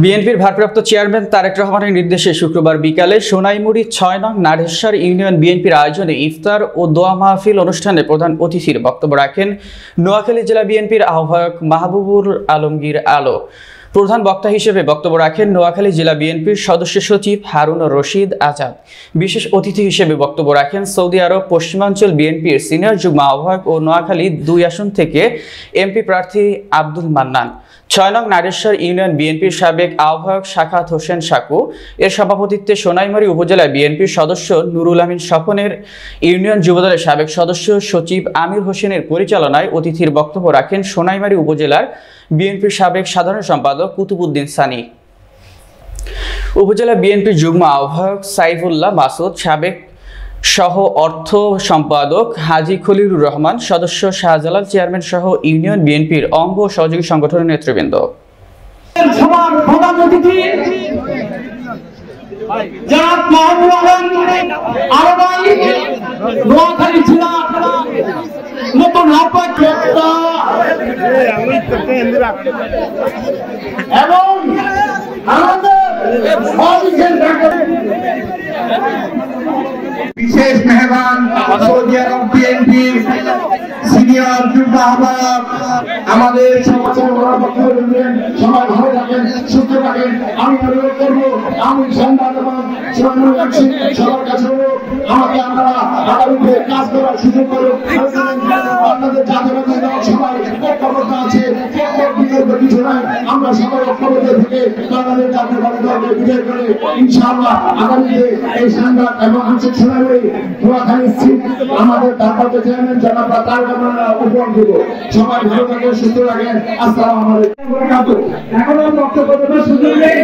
বিএনপির ভারপ্রাপ্ত চেয়ারম্যান তারেক রহমানের নির্দেশে শুক্রবার বিকালে সোনাইমুড়ি ৬ নং নারেশ্বর ইউনিয়ন বিএনপির আয়োজনে ইফতার ও দোয়া মাহফিল অনুষ্ঠানে প্রধান অতিথির বক্তব্য রাখেন নোয়াখালী জেলা বিএনপির আহ্বায়ক মাহবুবুল আলমগীর আলো। প্রধান বক্তা হিসেবে বক্তব্য রাখেন নোয়াখালী জেলা বিএনপির সদস্য সচিব হারুন রশিদ আজাদ। বিশেষ অতিথি হিসেবে বক্তব্য রাখেন সৌদি আরব পশ্চিমাঞ্চল বিএনপির সিনিয়র যুগ্ম আহ্বায়ক ও নোয়াখালী ২ আসন থেকে এমপি প্রার্থী আব্দুল মান্নান। ৬ নং নারেশ্বর ইউনিয়ন বিএনপির সাবেক আহ্বায়ক শাখাত হোসেন সাকু এর সভাপতিত্বে সোনাইমুড়ি উপজেলা বিএনপির সদস্য নুরুল আমিন স্বপনের, ইউনিয়ন যুবদলের সাবেক সদস্য সচিব আমির হোসেনের পরিচালনায় অতিথির বক্তব্য রাখেন সোনাইমুড়ি উপজেলার বিএনপির সাবেক সাধারণ সম্পাদক কুতুবউদ্দিন সানি, উপজেলা বিএনপির যুগ্ম আহ্বায়ক সাইফুল্লাহ মাসুদ, সাবেক সহ অর্থ সম্পাদক হাজী খলিলুর রহমান, সদস্য শাহজালাল, চেয়ারম্যান সহ ইউনিয়ন বিএনপির অঙ্গ সহযোগী সংগঠনের নেতৃবৃন্দ। বিশেষ মেহমান সৌদি আরব বিএনপির সিনিয়র যুগ্ম আহ্বায়ক আমাদের সমাজের সবাই ভালো থাকেন, সুস্থ থাকেন। আমি অনুরোধ করবো আমি সংবাদ এবং সবার কাছে আমাকে আপনারা আগামীতে কাজ করার সুযোগ করুন। আপনাদের জাতীয়তাবাদী দল সবাই ঐক্যবদ্ধ আছে, কিছু নাই। আমরা সবাই ঐক্যবদ্ধ থেকে বাংলাদেশ জাতীয়তাবাদী দলকে বিজয় করে ইনশাআল্লাহ আগামীতে এই সংবাদ এবং আংশিক সোনাইমুড়ি নোয়াখালী সিট আমাদের ভারপ্রাপ্ত চেয়ারম্যান জনাব তারেক রহমানের উপর দিব। সবাই ভালো থাকেন, সুস্থ থাকেন। আসসালামু আলাইকুম। এখন বক্তব্য দেওয়ার সুযোগ নেই।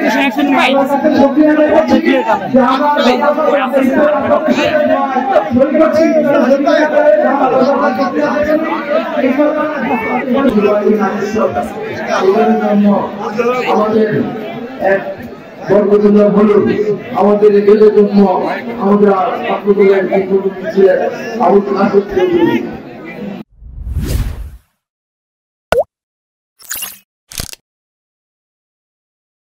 আমাদের এক বরকতুল্লাহ বলুন আমাদের এদের জন্য আমাদের ছিলেন আবুল কাসেম চৌধুরী।